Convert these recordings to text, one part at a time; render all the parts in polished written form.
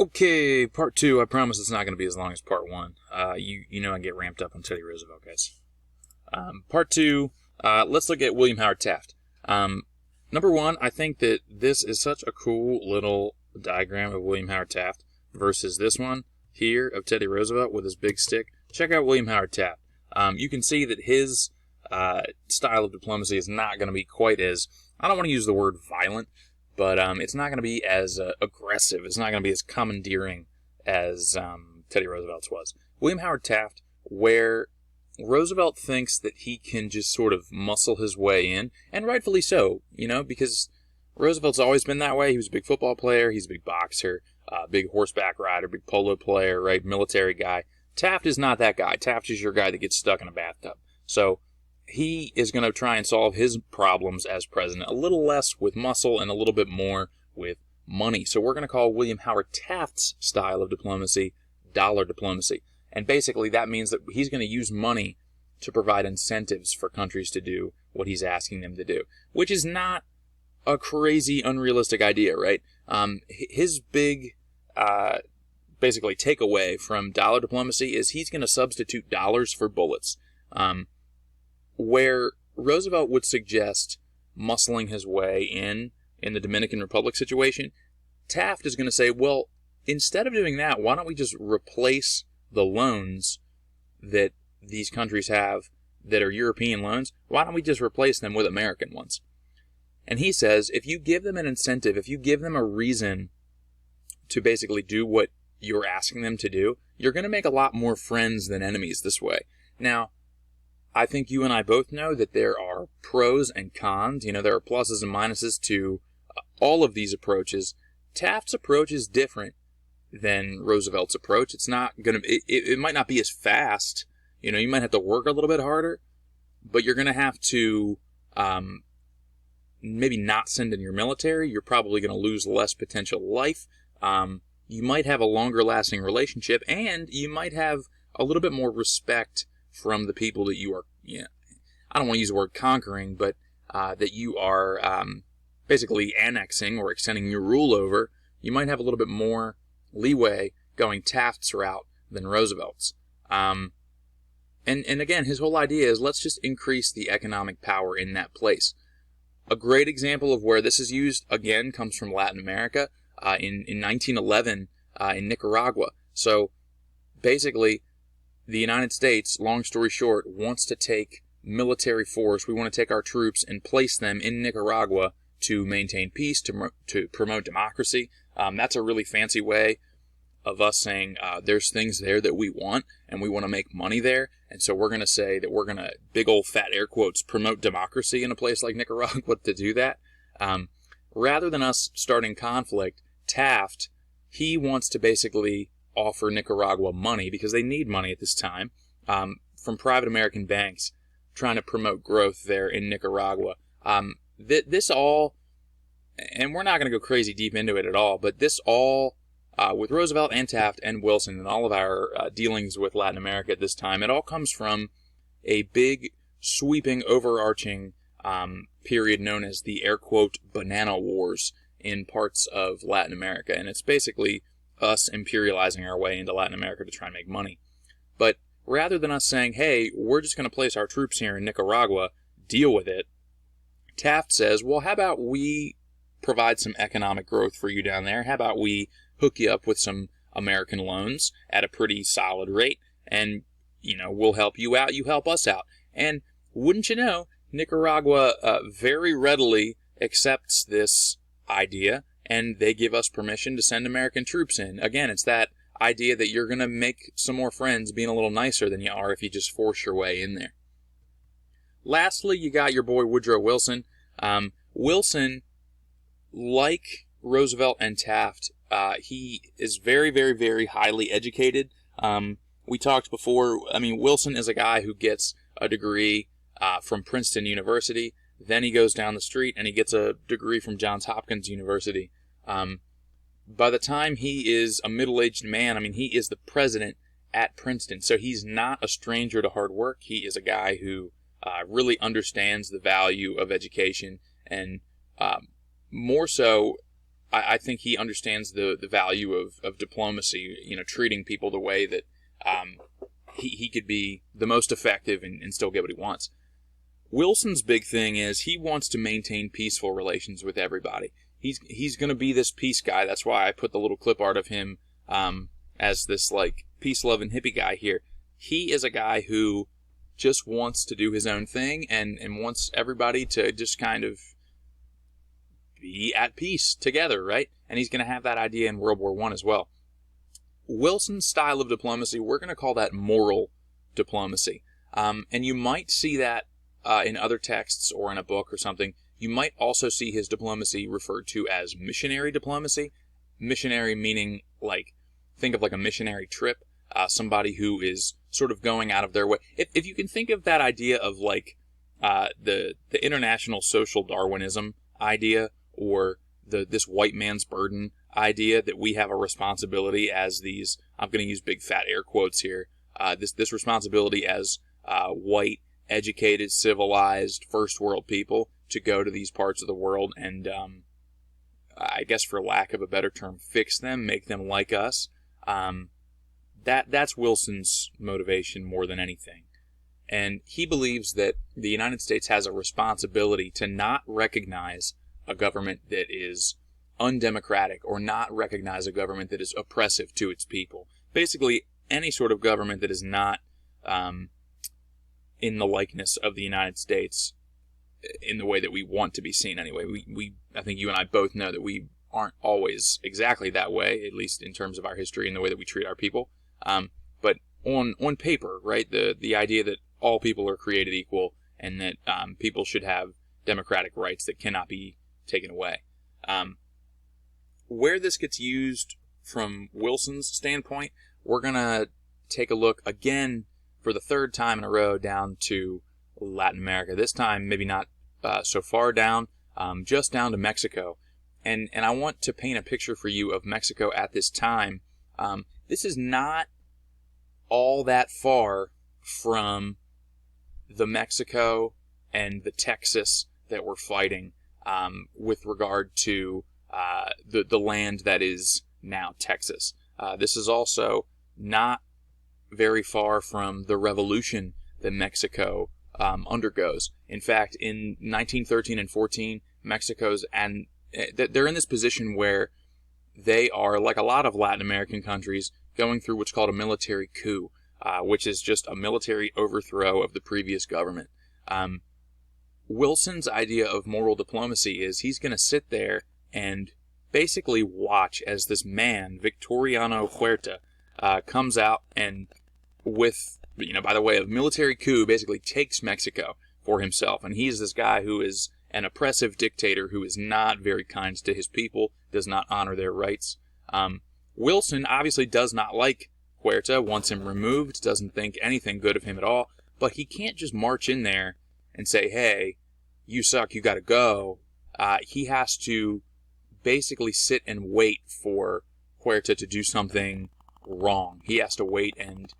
Okay, part two. I promise it's not going to be as long as part one. You know I get ramped up on Teddy Roosevelt, guys. Part two. Let's look at William Howard Taft. Number one, I think that this is such a cool little diagram of William Howard Taft versus this one here of Teddy Roosevelt with his big stick. Check out William Howard Taft. You can see that his style of diplomacy is not going to be quite as, I don't want to use the word violent, but it's not going to be as aggressive. It's not going to be as commandeering as Teddy Roosevelt's was. William Howard Taft, where Roosevelt thinks that he can just sort of muscle his way in, and rightfully so, because Roosevelt's always been that way. He was a big football player, he's a big boxer, big horseback rider, big polo player, right, military guy. Taft is not that guy. Taft is your guy that gets stuck in a bathtub. So he is going to try and solve his problems as president a little less with muscle and a little bit more with money. So we're going to call William Howard Taft's style of diplomacy dollar diplomacy. And basically that means that he's going to use money to provide incentives for countries to do what he's asking them to do, which is not a crazy, unrealistic idea, right? His big, basically takeaway from dollar diplomacy is he's going to substitute dollars for bullets. Where Roosevelt would suggest muscling his way in the Dominican Republic situation, Taft is going to say, well, instead of doing that, why don't we just replace the loans that these countries have that are European loans? Why don't we just replace them with American ones? And he says, if you give them an incentive, if you give them a reason to basically do what you're asking them to do, you're going to make a lot more friends than enemies this way. Now, I think you and I both know that there are pros and cons. There are pluses and minuses to all of these approaches. Taft's approach is different than Roosevelt's approach. It's not going to, it might not be as fast. You might have to work a little bit harder, but you're going to have to maybe not send in your military. You're probably going to lose less potential life. You might have a longer lasting relationship, and you might have a little bit more respect from the people that you are, I don't want to use the word conquering, but that you are basically annexing or extending your rule over. You might have a little bit more leeway going Taft's route than Roosevelt's. And again, his whole idea is let's just increase the economic power in that place. A great example of where this is used, again, comes from Latin America in 1911 in Nicaragua. So basically, the United States, long story short, wants to take military force. We want to take our troops and place them in Nicaragua to maintain peace, to promote democracy. That's a really fancy way of us saying there's things there that we want, and we want to make money there. And so we're going to say that we're going to, big old fat air quotes, promote democracy in a place like Nicaragua to do that. Rather than us starting conflict, Taft, he wants to basically offer Nicaragua money, because they need money at this time, from private American banks trying to promote growth there in Nicaragua. This all, and we're not going to go crazy deep into it at all, but this all, with Roosevelt and Taft and Wilson and all of our dealings with Latin America at this time, it all comes from a big, sweeping, overarching period known as the air quote banana wars in parts of Latin America. And it's basically us imperializing our way into Latin America to try and make money. But rather than us saying, hey, we're just going to place our troops here in Nicaragua, deal with it, Taft says, well, how about we provide some economic growth for you down there? How about we hook you up with some American loans at a pretty solid rate, and, we'll help you out, you help us out. And wouldn't you know, Nicaragua very readily accepts this idea, and they give us permission to send American troops in. Again, it's that idea that you're going to make some more friends being a little nicer than you are if you just force your way in there. Lastly, you got your boy Woodrow Wilson. Wilson, like Roosevelt and Taft, he is very, very, very highly educated. We talked before, Wilson is a guy who gets a degree from Princeton University. Then he goes down the street and he gets a degree from Johns Hopkins University. By the time he is a middle-aged man, he is the president at Princeton. So he's not a stranger to hard work. He is a guy who really understands the value of education, and more so, I think he understands the value of diplomacy, treating people the way that he could be the most effective and still get what he wants. Wilson's big thing is he wants to maintain peaceful relations with everybody. He's going to be this peace guy. That's why I put the little clip art of him as this like peace-loving hippie guy here. He is a guy who just wants to do his own thing and wants everybody to just kind of be at peace together, right? And he's going to have that idea in World War I as well. Wilson's style of diplomacy, we're going to call that moral diplomacy. And you might see that in other texts or in a book or something. You might also see his diplomacy referred to as missionary diplomacy. Missionary meaning, like, think of like a missionary trip, somebody who is sort of going out of their way. If you can think of that idea of like the international social Darwinism idea, or this white man's burden idea that we have a responsibility as these, I'm going to use big fat air quotes here, this responsibility as white, educated, civilized, first world people to go to these parts of the world and, I guess for lack of a better term, fix them, make them like us. That's Wilson's motivation more than anything. And he believes that the United States has a responsibility to not recognize a government that is undemocratic or not recognize a government that is oppressive to its people. Basically, any sort of government that is not in the likeness of the United States in the way that we want to be seen anyway. I think you and I both know that we aren't always exactly that way, at least in terms of our history and the way that we treat our people. But on paper, right, the idea that all people are created equal and that people should have democratic rights that cannot be taken away. Where this gets used from Wilson's standpoint, we're going to take a look again for the third time in a row down to Latin America. This time, maybe not so far down, just down to Mexico. And I want to paint a picture for you of Mexico at this time. This is not all that far from the Mexico and the Texas that we're fighting with regard to the land that is now Texas. This is also not very far from the revolution that Mexico undergoes. In fact, in 1913 and 14, Mexico's, and they're in this position where they are, like a lot of Latin American countries, going through what's called a military coup, which is just a military overthrow of the previous government. Wilson's idea of moral diplomacy is he's going to sit there and basically watch as this man, Victoriano Huerta, comes out and with, by the way of military coup, basically takes Mexico for himself. And he's this guy who is an oppressive dictator who is not very kind to his people, does not honor their rights. Wilson obviously does not like Huerta, wants him removed, doesn't think anything good of him at all, but he can't just march in there and say, hey, you suck, you gotta go. He has to basically sit and wait for Huerta to do something wrong. He has to wait and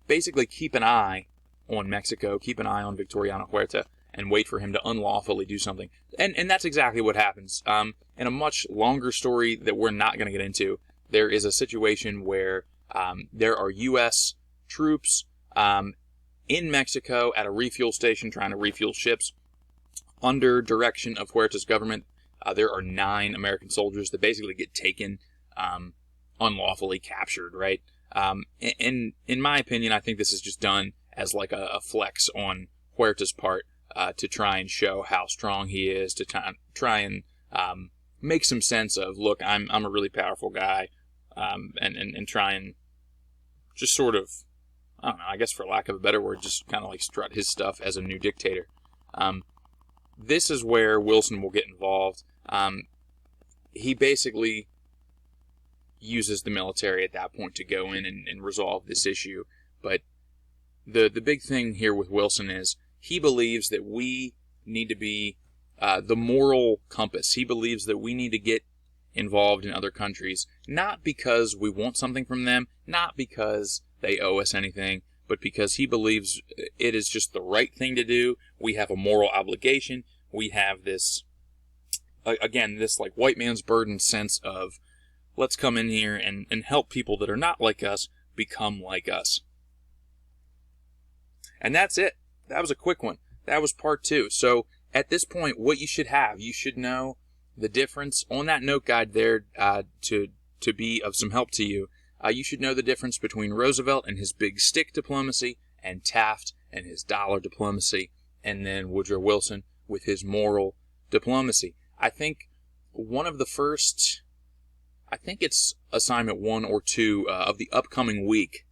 basically keep an eye on Mexico, keep an eye on Victoriano Huerta, and wait for him to unlawfully do something. And that's exactly what happens. In a much longer story that we're not going to get into, there is a situation where there are U.S. troops in Mexico at a refuel station trying to refuel ships under direction of Huerta's government. There are 9 American soldiers that basically get taken, unlawfully captured, right? And in my opinion, I think this is just done as like a flex on Huerta's part to try and show how strong he is, to try and make some sense of, look, I'm a really powerful guy, and try and just sort of, I don't know, I guess for lack of a better word, just kind of like strut his stuff as a new dictator. This is where Wilson will get involved. He basically uses the military at that point to go in and resolve this issue. But the big thing here with Wilson is he believes that we need to be the moral compass. He believes that we need to get involved in other countries, not because we want something from them, not because they owe us anything, but because he believes it is just the right thing to do. We have a moral obligation. We have this again, this like white man's burden sense of let's come in here and help people that are not like us become like us. And that's it. That was a quick one. That was part 2. So at this point, what you should know the difference on that note guide there to be of some help to you. You should know the difference between Roosevelt and his big stick diplomacy and Taft and his dollar diplomacy, and then Woodrow Wilson with his moral diplomacy. I think one of the first, I think it's assignment 1 or 2 of the upcoming week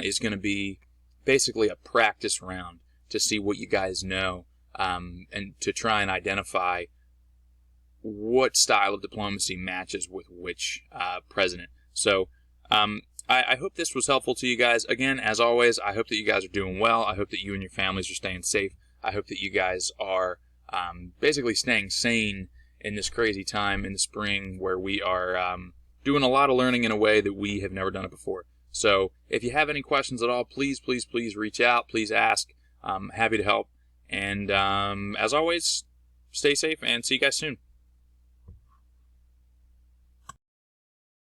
is going to be basically a practice round to see what you guys know and to try and identify what style of diplomacy matches with which president. So I hope this was helpful to you guys. Again, as always, I hope that you guys are doing well. I hope that you and your families are staying safe. I hope that you guys are basically staying sane in this crazy time in the spring where we are doing a lot of learning in a way that we have never done it before. So if you have any questions at all, please reach out. Please ask. I'm happy to help. And as always, stay safe and see you guys soon.